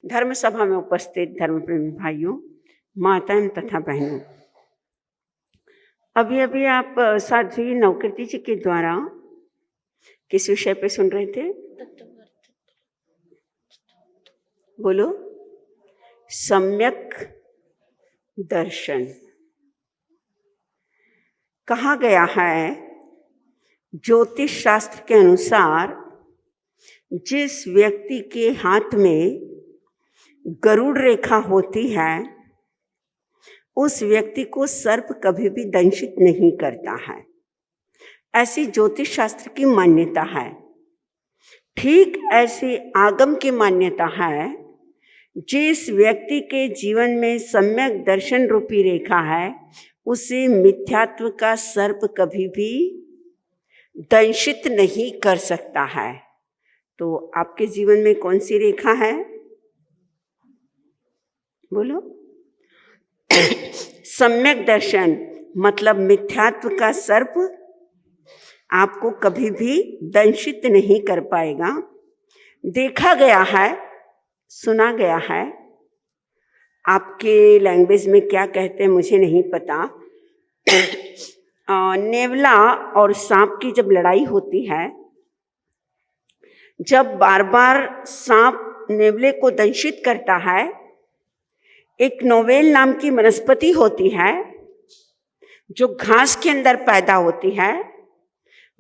धर्म सभा में उपस्थित धर्म प्रेमी भाइयों, माताएं तथा बहनों, अभी अभी आप साध्वी नवकृति जी के द्वारा किस विषय पे सुन रहे थे? बोलो। सम्यक दर्शन। कहा गया है ज्योतिष शास्त्र के अनुसार जिस व्यक्ति के हाथ में गरुड़ रेखा होती है उस व्यक्ति को सर्प कभी भी दंशित नहीं करता है, ऐसी ज्योतिष शास्त्र की मान्यता है। ठीक ऐसी आगम की मान्यता है, जिस व्यक्ति के जीवन में सम्यक दर्शन रूपी रेखा है उसे मिथ्यात्व का सर्प कभी भी दंशित नहीं कर सकता है। तो आपके जीवन में कौन सी रेखा है? बोलो। सम्यक दर्शन मतलब मिथ्यात्व का सर्प आपको कभी भी दंशित नहीं कर पाएगा। देखा गया है, सुना गया है, आपके लैंग्वेज में क्या कहते हैं मुझे नहीं पता। नेवला और सांप की जब लड़ाई होती है, जब बार बार सांप नेवले को दंशित करता है, एक नोवेल नाम की वनस्पति होती है जो घास के अंदर पैदा होती है।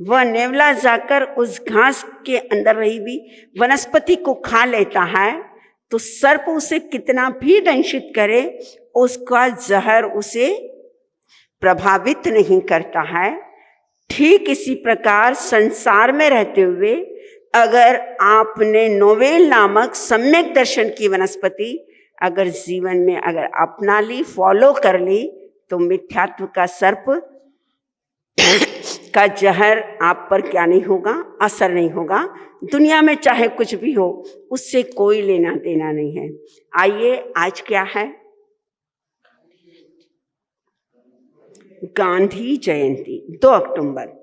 वह नेवला जाकर उस घास के अंदर रही हुई वनस्पति को खा लेता है, तो सर्प उसे कितना भी दंशित करे उसका जहर उसे प्रभावित नहीं करता है। ठीक इसी प्रकार संसार में रहते हुए अगर आपने नोवेल नामक सम्यक दर्शन की वनस्पति अगर जीवन में अगर अपना ली, फॉलो कर ली, तो मिथ्यात्व का सर्प का जहर आप पर क्या नहीं होगा, असर नहीं होगा। दुनिया में चाहे कुछ भी हो, उससे कोई लेना देना नहीं है। आइए, आज क्या है? गांधी जयंती 2 अक्टूबर।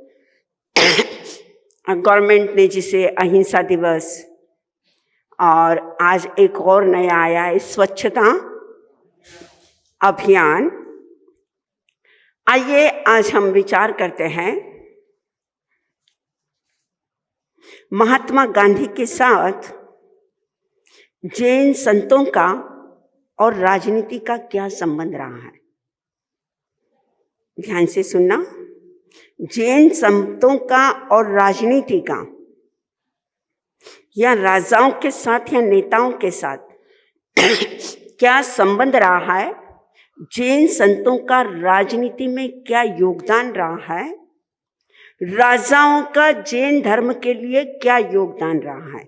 गवर्नमेंट ने जिसे अहिंसा दिवस और आज एक और नया आया है स्वच्छता अभियान। आइए आज हम विचार करते हैं महात्मा गांधी के साथ जैन संतों का और राजनीति का क्या संबंध रहा है। ध्यान से सुनना। जैन संतों का और राजनीति का या राजाओं के साथ या नेताओं के साथ क्या संबंध रहा है, जैन संतों का राजनीति में क्या योगदान रहा है, राजाओं का जैन धर्म के लिए क्या योगदान रहा है,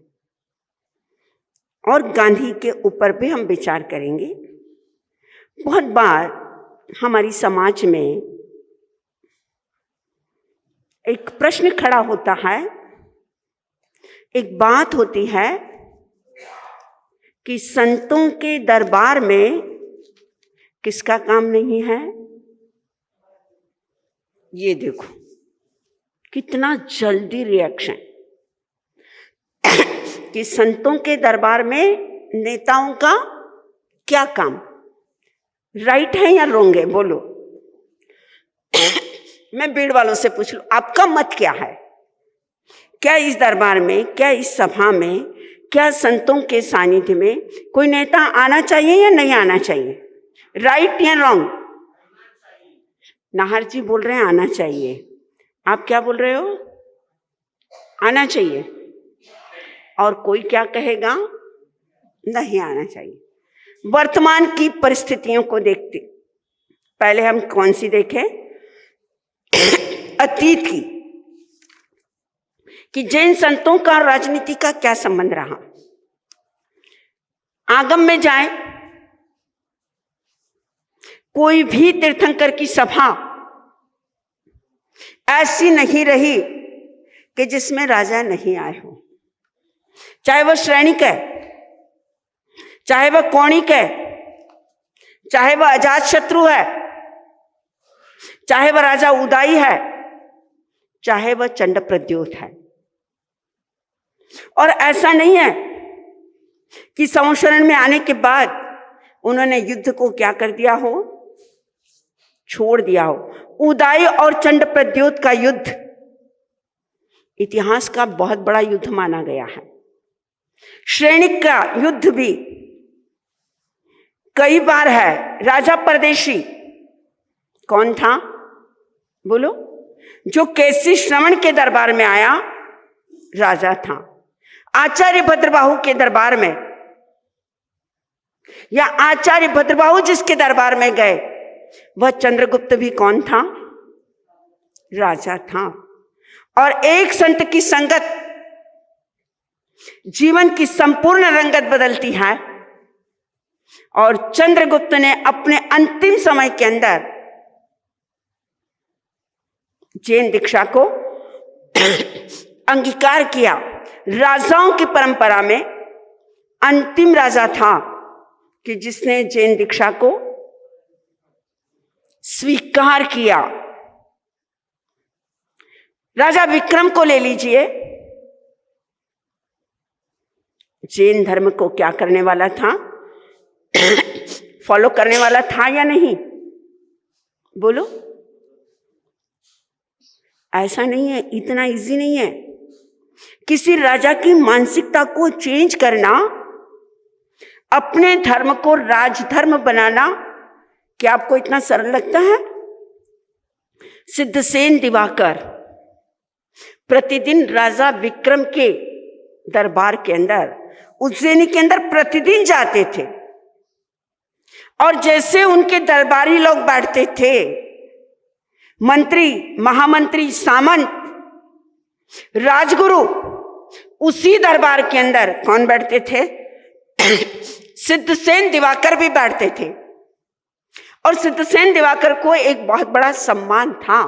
और गांधी के ऊपर भी हम विचार करेंगे। बहुत बार हमारी समाज में एक प्रश्न खड़ा होता है, एक बात होती है कि संतों के दरबार में किसका काम नहीं है। ये देखो कितना जल्दी रिएक्शन कि संतों के दरबार में नेताओं का क्या काम। राइट है या रॉन्ग है? बोलो। मैं भीड़ वालों से पूछ लूं, आपका मत क्या है? क्या इस दरबार में, क्या इस सभा में, क्या संतों के सानिध्य में कोई नेता आना चाहिए या नहीं आना चाहिए? राइट या रॉन्ग? नाहर जी बोल रहे हैं आना चाहिए। आप क्या बोल रहे हो? आना चाहिए। और कोई क्या कहेगा? नहीं आना चाहिए। वर्तमान की परिस्थितियों को देखते पहले हम कौन सी देखें? अतीत की, कि जैन संतों का राजनीति का क्या संबंध रहा। आगम में जाए, कोई भी तीर्थंकर की सभा ऐसी नहीं रही कि जिसमें राजा नहीं आए हो। चाहे वह श्रेणिक है, चाहे वह कौणिक है, चाहे वह अजात शत्रु है, चाहे वह राजा उदाई है, चाहे वह चंड प्रद्योत है। और ऐसा नहीं है कि संवशरण में आने के बाद उन्होंने युद्ध को क्या कर दिया हो, छोड़ दिया हो। उदाई और चंड प्रद्योत का युद्ध इतिहास का बहुत बड़ा युद्ध माना गया है। श्रेणिक का युद्ध भी कई बार है। राजा परदेशी कौन था बोलो? जो केसी श्रवण के दरबार में आया राजा था। आचार्य भद्रबाहु के दरबार में, या आचार्य भद्रबाहु जिसके दरबार में गए वह चंद्रगुप्त भी कौन था? राजा था। और एक संत की संगत जीवन की संपूर्ण रंगत बदलती है। और चंद्रगुप्त ने अपने अंतिम समय के अंदर जैन दीक्षा को अंगीकार किया। राजाओं की परंपरा में अंतिम राजा था कि जिसने जैन दीक्षा को स्वीकार किया। राजा विक्रम को ले लीजिए, जैन धर्म को क्या करने वाला था? फॉलो करने वाला था या नहीं बोलो? ऐसा नहीं है, इतना इजी नहीं है। किसी राजा की मानसिकता को चेंज करना, अपने धर्म को राजधर्म बनाना, क्या आपको इतना सरल लगता है? सिद्धसेन दिवाकर प्रतिदिन राजा विक्रम के दरबार के अंदर, उज्जैनी के अंदर प्रतिदिन जाते थे। और जैसे उनके दरबारी लोग बैठते थे, मंत्री, महामंत्री, सामंत, राजगुरु, उसी दरबार के अंदर कौन बैठते थे? सिद्धसेन दिवाकर भी बैठते थे। और सिद्धसेन दिवाकर को एक बहुत बड़ा सम्मान था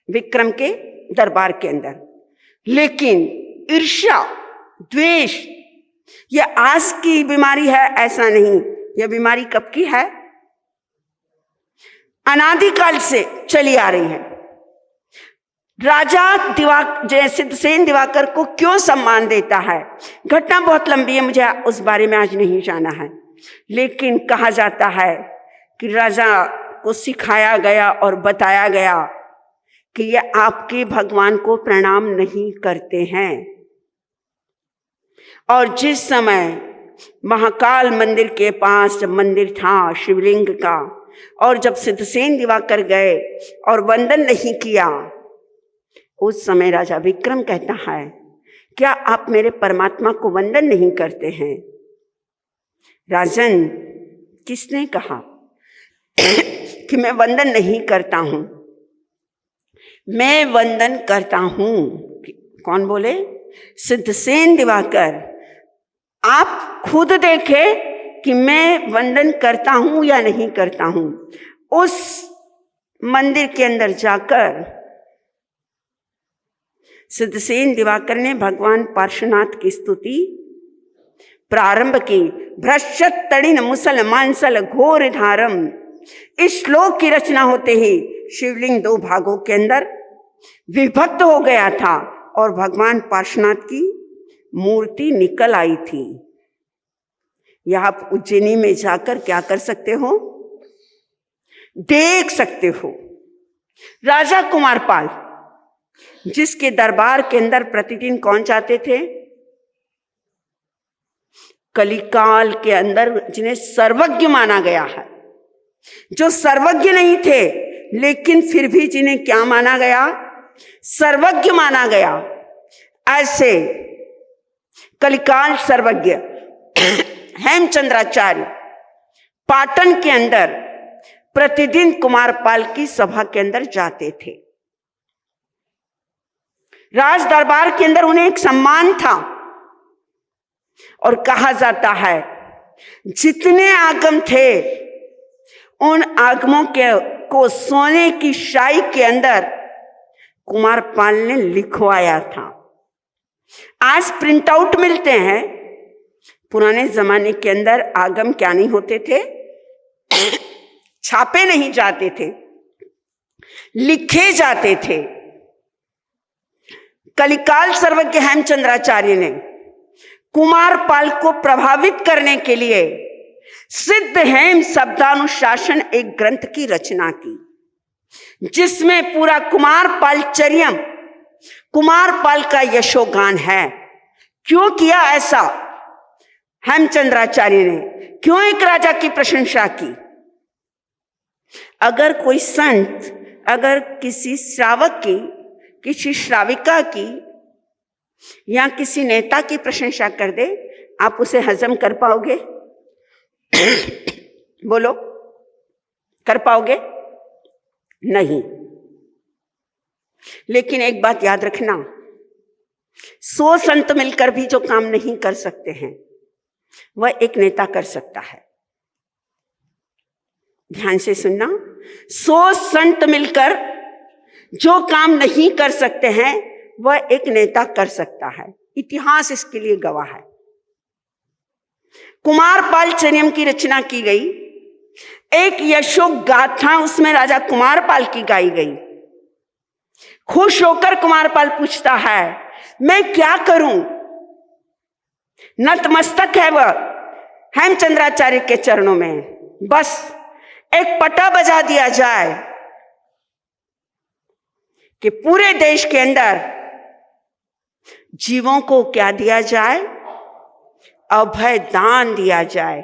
विक्रम के दरबार के अंदर। लेकिन ईर्ष्या, द्वेष, यह आज की बीमारी है ऐसा नहीं। यह बीमारी कब की है? अनादिकाल से चली आ रही है। राजा सिद्धसेन दिवाकर को क्यों सम्मान देता है? घटना बहुत लंबी है, मुझे उस बारे में आज नहीं जाना है। लेकिन कहा जाता है कि राजा को सिखाया गया और बताया गया कि यह आपके भगवान को प्रणाम नहीं करते हैं। और जिस समय महाकाल मंदिर के पास जब मंदिर था शिवलिंग का, और जब सिद्धसेन दिवाकर गए और वंदन नहीं किया, उस समय राजा विक्रम कहता है, क्या आप मेरे परमात्मा को वंदन नहीं करते हैं? राजन, किसने कहा कि मैं वंदन नहीं करता हूं? मैं वंदन करता हूं। कौन बोले? सिद्धसेन दिवाकर। आप खुद देखें कि मैं वंदन करता हूं या नहीं करता हूं। उस मंदिर के अंदर जाकर सिद्धसेन दिवाकर ने भगवान पार्श्वनाथ की स्तुति प्रारंभ की। भ्रश्यत तड़िन मुसल मांसल घोर धारम। इस श्लोक की रचना होते ही शिवलिंग दो भागों के अंदर विभक्त हो गया था और भगवान पार्श्वनाथ की मूर्ति निकल आई थी। यह आप उज्जैनी में जाकर क्या कर सकते हो? देख सकते हो। राजा कुमारपाल, जिसके दरबार के अंदर प्रतिदिन कौन जाते थे? कलिकाल के अंदर जिन्हें सर्वज्ञ माना गया है, जो सर्वज्ञ नहीं थे लेकिन फिर भी जिन्हें क्या माना गया? सर्वज्ञ माना गया। ऐसे कलिकाल सर्वज्ञ हेमचंद्राचार्य पाटन के अंदर प्रतिदिन कुमारपाल की सभा के अंदर जाते थे। राज दरबार के अंदर उन्हें एक सम्मान था। और कहा जाता है जितने आगम थे उन आगमों को सोने की शाही के अंदर कुमारपाल ने लिखवाया था। आज प्रिंट आउट मिलते हैं। पुराने जमाने के अंदर आगम क्या नहीं होते थे? छापे नहीं जाते थे, लिखे जाते थे। कलिकाल सर्वज्ञ हेमचंद्राचार्य ने कुमारपाल को प्रभावित करने के लिए सिद्धहेम शब्दानुशासन एक ग्रंथ की रचना की, जिसमें पूरा कुमारपालचर्यम, कुमारपाल का यशोगान है। क्यों किया ऐसा हेमचंद्राचार्य ने? क्यों एक राजा की प्रशंसा की? अगर कोई संत, अगर किसी श्रावक की, किसी श्राविका की या किसी नेता की प्रशंसा कर दे, आप उसे हजम कर पाओगे? बोलो, कर पाओगे? नहीं। लेकिन एक बात याद रखना, 100 संत मिलकर भी जो काम नहीं कर सकते हैं वह एक नेता कर सकता है। ध्यान से सुनना, 100 संत मिलकर जो काम नहीं कर सकते हैं वह एक नेता कर सकता है। इतिहास इसके लिए गवाह है। कुमारपालचर्यम की रचना की गई, एक यशो गाथा उसमें राजा कुमारपाल की गाई गई। खुश होकर कुमारपाल पूछता है, मैं क्या करूं? नतमस्तक है वह हेमचंद्राचार्य के चरणों में, बस एक पटा बजा दिया जाए कि पूरे देश के अंदर जीवों को क्या दिया जाए? अभय दान दिया जाए।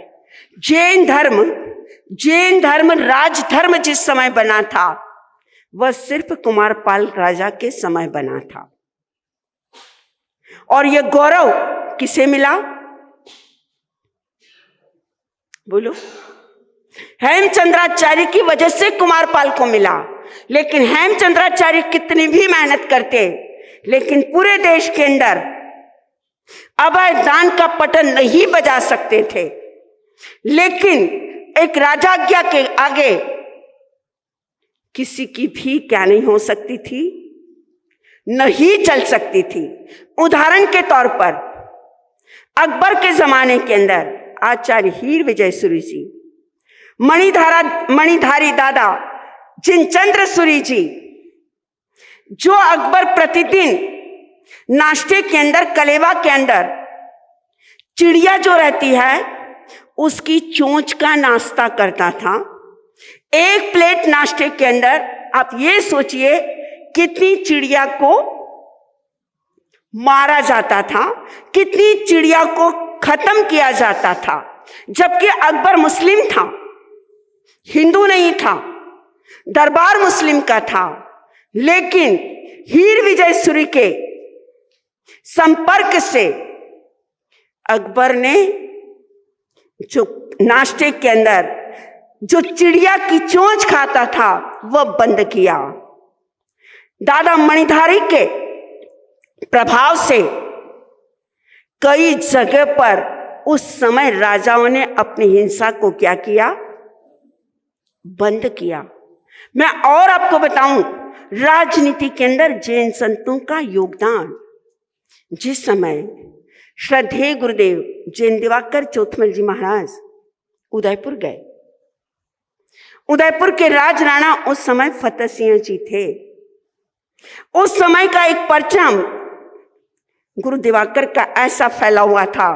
जैन धर्म राजधर्म जिस समय बना था वह सिर्फ कुमारपाल राजा के समय बना था। और यह गौरव किसे मिला? बोलो। हेमचंद्राचार्य की वजह से कुमारपाल को मिला। लेकिन हेमचंद्राचार्य कितनी भी मेहनत करते, लेकिन पूरे देश के अंदर अभय दान का पटन नहीं बजा सकते थे। लेकिन एक राजाज्ञा के आगे किसी की भी क्या नहीं हो सकती थी? नहीं चल सकती थी। उदाहरण के तौर पर अकबर के जमाने के अंदर आचार्य हीर विजय सूरी जी, मणिधारी दादा जिनचंद्र सूरी जी, जो अकबर प्रतिदिन नाश्ते के अंदर, कलेवा के अंदर चिड़िया जो रहती है उसकी चोंच का नाश्ता करता था। एक प्लेट नाश्ते के अंदर आप ये सोचिए कितनी चिड़िया को मारा जाता था, कितनी चिड़िया को खत्म किया जाता था। जबकि अकबर मुस्लिम था, हिंदू नहीं था, दरबार मुस्लिम का था। लेकिन हीर विजय सूरी के संपर्क से अकबर ने जो नाश्ते के अंदर जो चिड़िया की चोंच खाता था वह बंद किया। दादा मणिधारी के प्रभाव से कई जगह पर उस समय राजाओं ने अपनी हिंसा को क्या किया? बंद किया। मैं और आपको बताऊं, राजनीति के अंदर जैन संतों का योगदान। जिस समय श्रद्धेय गुरुदेव जैन दिवाकर चौथमल जी महाराज उदयपुर गए, उदयपुर के राज राणा उस समय फतेह सिंह जी थे। उस समय का एक परचम गुरु दिवाकर का ऐसा फैला हुआ था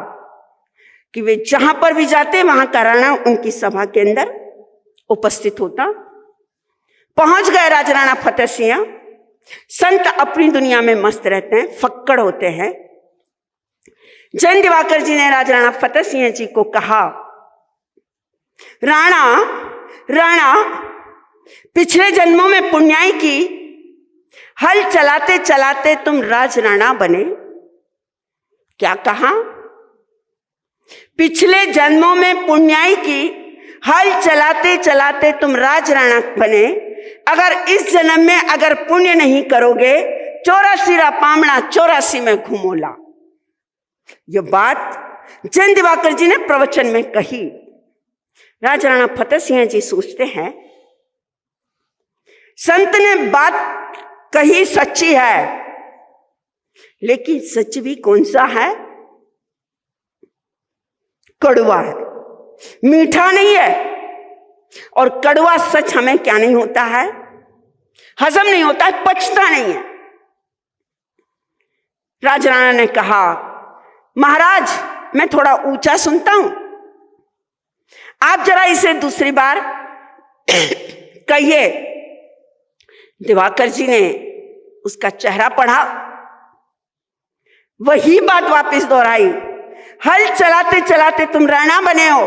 कि वे जहां पर भी जाते वहां का राणा उनकी सभा के अंदर उपस्थित होता। पहुंच गए राजराणा फतेह सिंह। संत अपनी दुनिया में मस्त रहते हैं, फक्कड़ होते हैं। जैन दिवाकर जी ने राजराणा फतेह सिंह जी को कहा, राणा पिछले जन्मों में पुण्याई की, हल चलाते चलाते तुम राजराणा बने। क्या कहा? पिछले जन्मों में पुण्याई की, हल चलाते चलाते तुम राजराणा बने। अगर इस जन्म में अगर पुण्य नहीं करोगे, 84 पामना 84 में घुमोला। यह बात जैन दिवाकर जी ने प्रवचन में कही। राजराणा फतेह सिंह जी सोचते हैं, संत ने बात कही सच्ची है, लेकिन सच भी कौन सा है? कड़वा है, मीठा नहीं है। और कड़वा सच हमें क्या नहीं होता है? हजम नहीं होता है, पचता नहीं है। राजराणा ने कहा, महाराज मैं थोड़ा ऊंचा सुनता हूं, आप जरा इसे दूसरी बार कहिए। दिवाकर जी ने उसका चेहरा पढ़ा, वही बात वापस दोहराई। हल चलाते चलाते तुम राणा बने हो,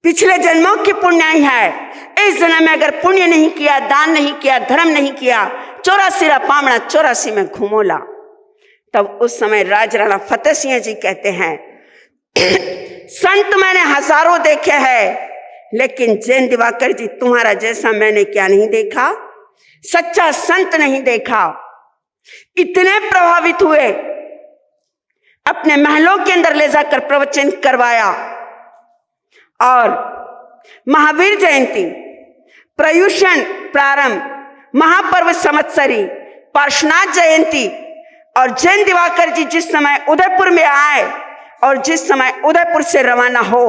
पिछले जन्मों की पुण्याई है, इस जन्म में अगर पुण्य नहीं किया, दान नहीं किया, धर्म नहीं किया, 84 पामड़ा 84 में घूमोला। तब उस समय राज राणा फतेह सिंह जी कहते हैं, संत मैंने हजारों देखे हैं, लेकिन जैन दिवाकर जी तुम्हारा जैसा मैंने क्या नहीं देखा, सच्चा संत नहीं देखा। इतने प्रभावित हुए, अपने महलों के अंदर ले जाकर प्रवचन करवाया। और महावीर जयंती, प्रयुषण प्रारंभ, महापर्व संवत्सरी, पार्श्वनाथ जयंती और जैन दिवाकर जी जिस समय उदयपुर में आए और जिस समय उदयपुर से रवाना हो,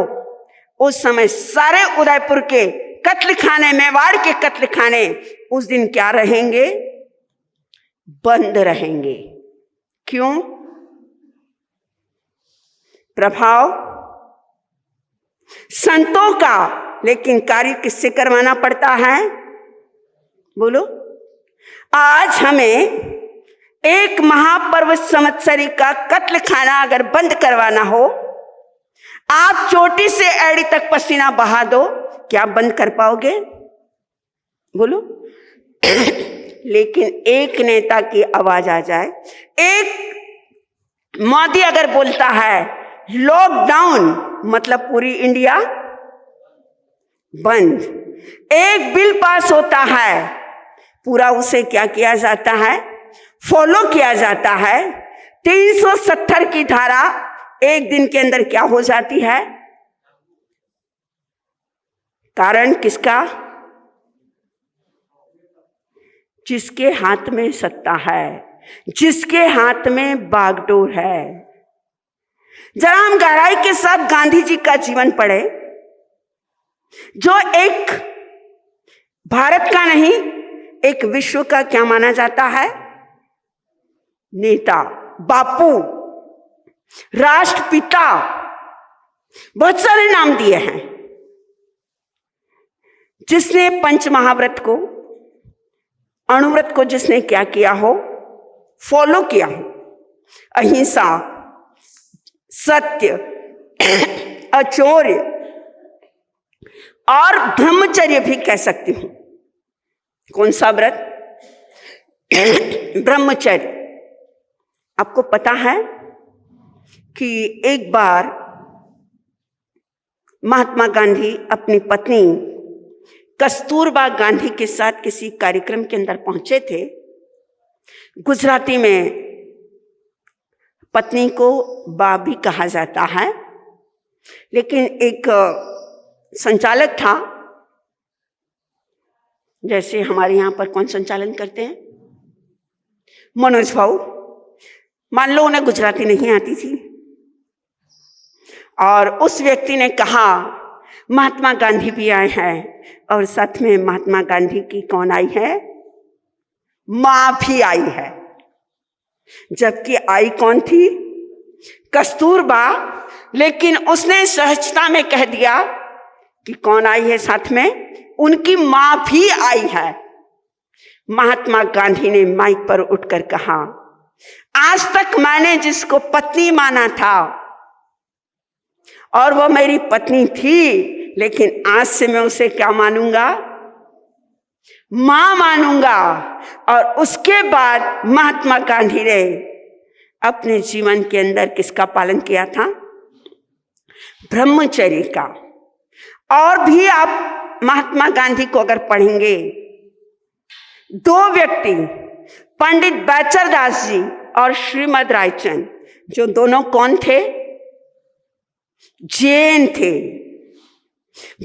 उस समय सारे उदयपुर के कत्ल खाने, मेवाड़ के कत्ल खाने उस दिन क्या रहेंगे? बंद रहेंगे। क्यों? प्रभाव संतों का, लेकिन कार्य किससे करवाना पड़ता है? बोलो। आज हमें एक महापर्व संवत्सरी का कत्ल खाना अगर बंद करवाना हो, आप चोटी से एड़ी तक पसीना बहा दो, क्या बंद कर पाओगे? बोलो। लेकिन एक नेता की आवाज आ जाए, एक मोदी अगर बोलता है लॉकडाउन, मतलब पूरी इंडिया बंद। एक बिल पास होता है, पूरा उसे क्या किया जाता है? फॉलो किया जाता है। 370 की धारा एक दिन के अंदर क्या हो जाती है? कारण किसका? जिसके हाथ में सत्ता है, जिसके हाथ में बागडोर है। जरा हम गहराई के साथ गांधी जी का जीवन पढ़े, जो एक भारत का नहीं, एक विश्व का क्या माना जाता है? नेता, बापू, राष्ट्रपिता, बहुत सारे नाम दिए हैं। जिसने पंचमहाव्रत को, अणुव्रत को जिसने क्या किया हो? फॉलो किया हो। अहिंसा, सत्य, अचौर्य और ब्रह्मचर्य भी कह सकती हूं। कौन सा व्रत? ब्रह्मचर्य। आपको पता है कि एक बार महात्मा गांधी अपनी पत्नी कस्तूरबा गांधी के साथ किसी कार्यक्रम के अंदर पहुंचे थे। गुजराती में पत्नी को बा भी कहा जाता है, लेकिन एक संचालक था, जैसे हमारे यहाँ पर कौन संचालन करते हैं? मनोज भाऊ। मान लो उन्हें गुजराती नहीं आती थी और उस व्यक्ति ने कहा महात्मा गांधी भी आए हैं, और साथ में महात्मा गांधी की कौन आई है? मां भी आई है। जबकि आई कौन थी? कस्तूरबा। लेकिन उसने सहजता में कह दिया कि कौन आई है साथ में? उनकी मां भी आई है। महात्मा गांधी ने माइक पर उठकर कहा, आज तक मैंने जिसको पत्नी माना था और वो मेरी पत्नी थी, लेकिन आज से मैं उसे क्या मानूंगा? मां मानूंगा। और उसके बाद महात्मा गांधी ने अपने जीवन के अंदर किसका पालन किया था? ब्रह्मचर्य का। और भी आप महात्मा गांधी को अगर पढ़ेंगे, दो व्यक्ति, पंडित बैचरदास जी और श्रीमद रायचंद, जो दोनों कौन थे? जैन थे,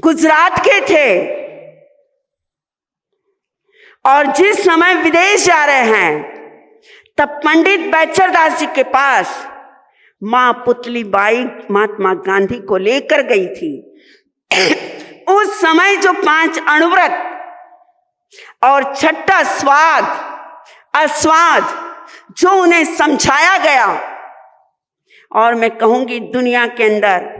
गुजरात के थे। और जिस समय विदेश जा रहे हैं, तब पंडित बैचरदास जी के पास मां पुतली बाई महात्मा गांधी को लेकर गई थी। उस समय जो 5 अणुव्रत और 6ठा स्वाद, अस्वाद जो उन्हें समझाया गया, और मैं कहूंगी दुनिया के अंदर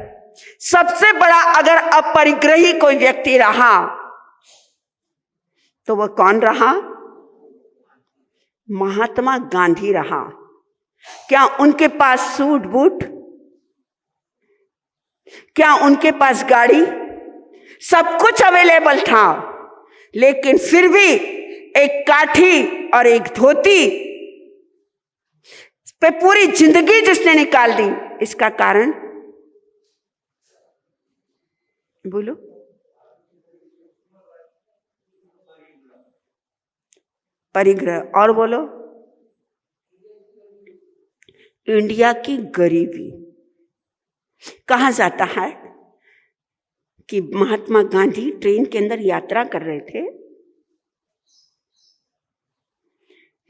सबसे बड़ा अगर अपरिग्रही कोई व्यक्ति रहा तो वह कौन रहा? महात्मा गांधी रहा। क्या उनके पास सूट बूट? क्या उनके पास गाड़ी? सब कुछ अवेलेबल था, लेकिन फिर भी एक काठी और एक धोती पे पूरी जिंदगी जिसने निकाल दी, इसका कारण बोलो? परिग्रह। और बोलो? इंडिया की गरीबी। कहा जाता है कि महात्मा गांधी ट्रेन के अंदर यात्रा कर रहे थे,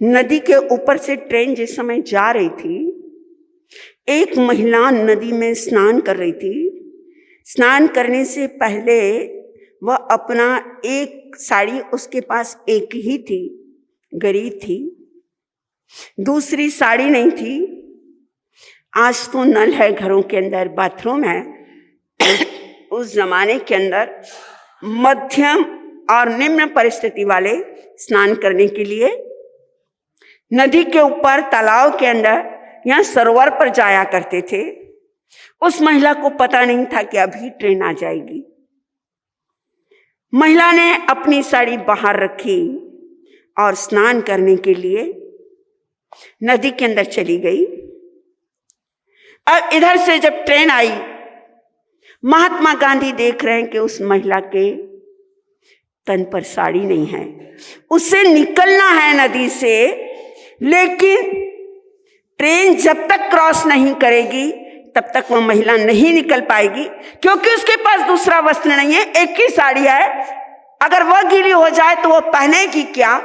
नदी के ऊपर से ट्रेन जिस समय जा रही थी, एक महिला नदी में स्नान कर रही थी। स्नान करने से पहले वह अपना एक साड़ी उसके पास एक ही थी, गरीब थी, दूसरी साड़ी नहीं थी। आज तो नल है घरों के अंदर, बाथरूम है। उस जमाने के अंदर मध्यम और निम्न परिस्थिति वाले स्नान करने के लिए नदी के ऊपर, तालाब के अंदर या सरोवर पर जाया करते थे। उस महिला को पता नहीं था कि अभी ट्रेन आ जाएगी। महिला ने अपनी साड़ी बाहर रखी और स्नान करने के लिए नदी के अंदर चली गई। अब इधर से जब ट्रेन आई, महात्मा गांधी देख रहे हैं कि उस महिला के तन पर साड़ी नहीं है, उसे निकलना है नदी से, लेकिन ट्रेन जब तक क्रॉस नहीं करेगी तब तक वह महिला नहीं निकल पाएगी, क्योंकि उसके पास दूसरा वस्त्र नहीं है, एक ही साड़ी है। अगर वह गीली हो जाए तो वह पहनेगी क्या?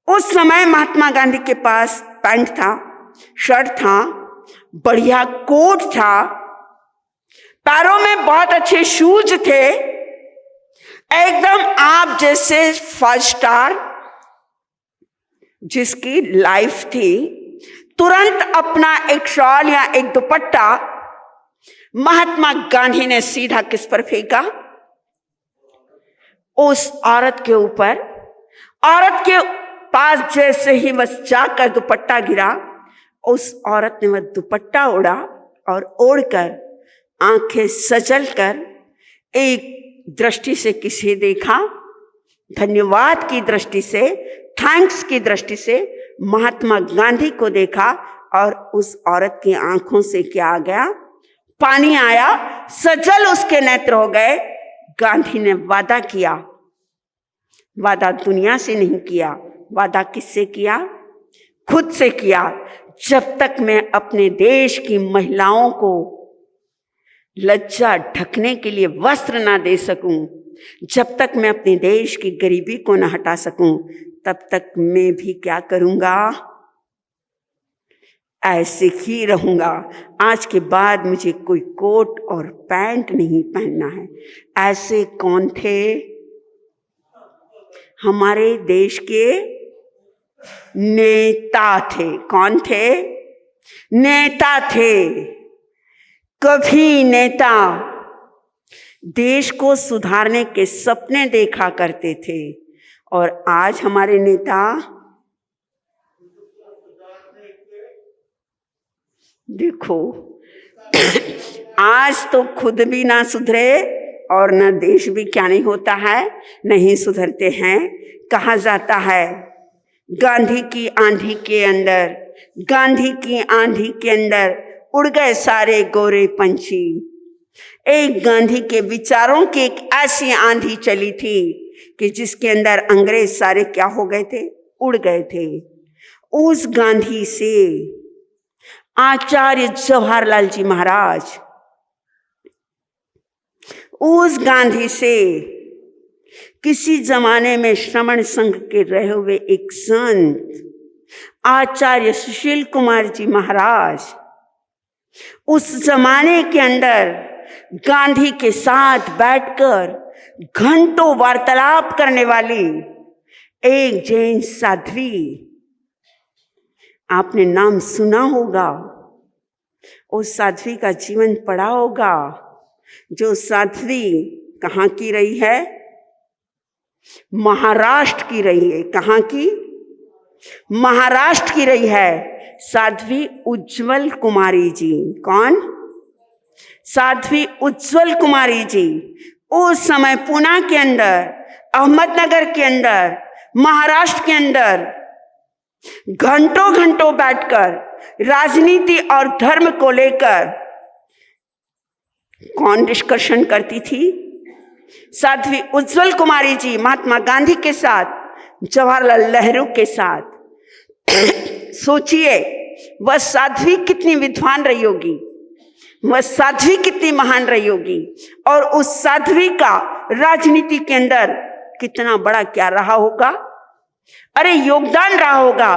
उस समय महात्मा गांधी के पास पैंट था, शर्ट था, बढ़िया कोट था, पैरों में बहुत अच्छे शूज थे, एकदम आप जैसे 5 स्टार जिसकी लाइफ थी। तुरंत अपना एक शॉल या एक दुपट्टा महात्मा गांधी ने सीधा किस पर फेंका? उस औरत के ऊपर। औरत के पास जैसे ही बस जाकर दुपट्टा गिरा, उस औरत ने वह दुपट्टा ओढ़ा और ओढ़कर आंखें सजल कर एक दृष्टि से किसे देखा? धन्यवाद की दृष्टि से, थैंक्स की दृष्टि से महात्मा गांधी को देखा। और उस औरत की आंखों से क्या आ गया? पानी आया, सजल उसके नेत्र हो गए। गांधी ने वादा किया, वादा दुनिया से नहीं किया, वादा किससे किया? खुद से किया। जब तक मैं अपने देश की महिलाओं को लज्जा ढकने के लिए वस्त्र ना दे सकूं, जब तक मैं अपने देश की गरीबी को न हटा सकूं, तब तक मैं भी क्या करूंगा? ऐसे ही रहूंगा। आज के बाद मुझे कोई कोट और पैंट नहीं पहनना है। ऐसे कौन थे? हमारे देश के नेता थे। कौन थे? नेता थे। कभी नेता देश को सुधारने के सपने देखा करते थे, और आज हमारे नेता देखो आज तो खुद भी ना सुधरे और ना देश भी क्या नहीं होता है, नहीं सुधरते हैं। कहा जाता है गांधी की आंधी के अंदर, गांधी की आंधी के अंदर उड़ गए सारे गोरे पंछी। एक गांधी के विचारों की एक ऐसी आंधी चली थी कि जिसके अंदर अंग्रेज सारे क्या हो गए थे? उड़ गए थे। उस गांधी से आचार्य जवाहरलाल जी महाराज, उस गांधी से किसी जमाने में श्रमण संघ के रहे हुए एक संत आचार्य सुशील कुमार जी महाराज, उस जमाने के अंदर गांधी के साथ बैठकर घंटों वार्तालाप करने वाली एक जैन साध्वी, आपने नाम सुना होगा, उस साध्वी का जीवन पड़ा होगा। जो साध्वी कहाँ की रही है? महाराष्ट्र की रही है। कहाँ की? महाराष्ट्र की रही है। साध्वी उज्जवल कुमारी जी। कौन? साध्वी उज्जवल कुमारी जी। उस समय पुणे के अंदर, अहमदनगर के अंदर, महाराष्ट्र के अंदर घंटों घंटों बैठकर राजनीति और धर्म को लेकर कौन डिस्कशन करती थी? साध्वी उज्जवल कुमारी जी महात्मा गांधी के साथ, जवाहरलाल नेहरू के साथ। सोचिए वह साध्वी कितनी विद्वान रही होगी, वह साध्वी कितनी महान रही होगी, और उस साध्वी का राजनीति के अंदर कितना बड़ा क्या रहा होगा, अरे योगदान रहा होगा।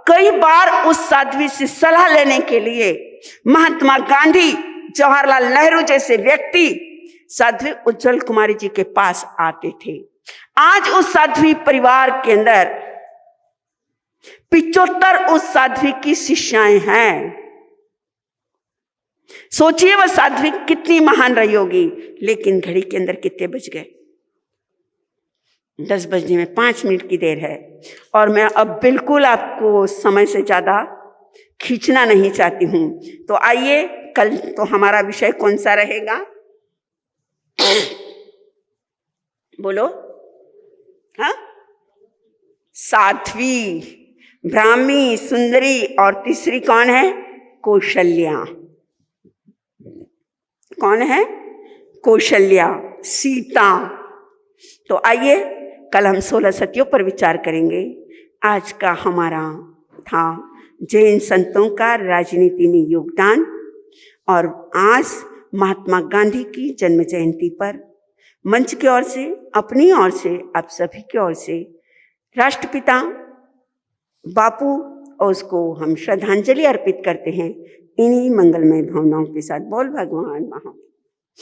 कई बार उस साध्वी से सलाह लेने के लिए महात्मा गांधी, जवाहरलाल नेहरू जैसे व्यक्ति साध्वी उज्जवल कुमारी जी के पास आते थे। आज उस साध्वी परिवार के अंदर 75 उस साध्वी की शिष्याएं हैं। सोचिए वह साध्वी कितनी महान रही होगी। लेकिन घड़ी के अंदर कितने बज गए? 10 बजने में 5 मिनट की देर है, और मैं अब बिल्कुल आपको समय से ज्यादा खींचना नहीं चाहती हूं। तो आइए, कल तो हमारा विषय कौन सा रहेगा? बोलो। हाँ, साध्वी, ब्राह्मी, सुंदरी, और तीसरी कौन है? कौशल्या। कौन है? कौशल्या, सीता। तो आइए कल हम 16 सतियों पर विचार करेंगे। आज का हमारा था जैन संतों का राजनीति में योगदान, और आज महात्मा गांधी की जन्म जयंती पर मंच की ओर से, अपनी ओर से, आप सभी की ओर से राष्ट्रपिता बापू और उसको हम श्रद्धांजलि अर्पित करते हैं इन्हीं मंगलमय भावनाओं के साथ। बोल भगवान महावीर।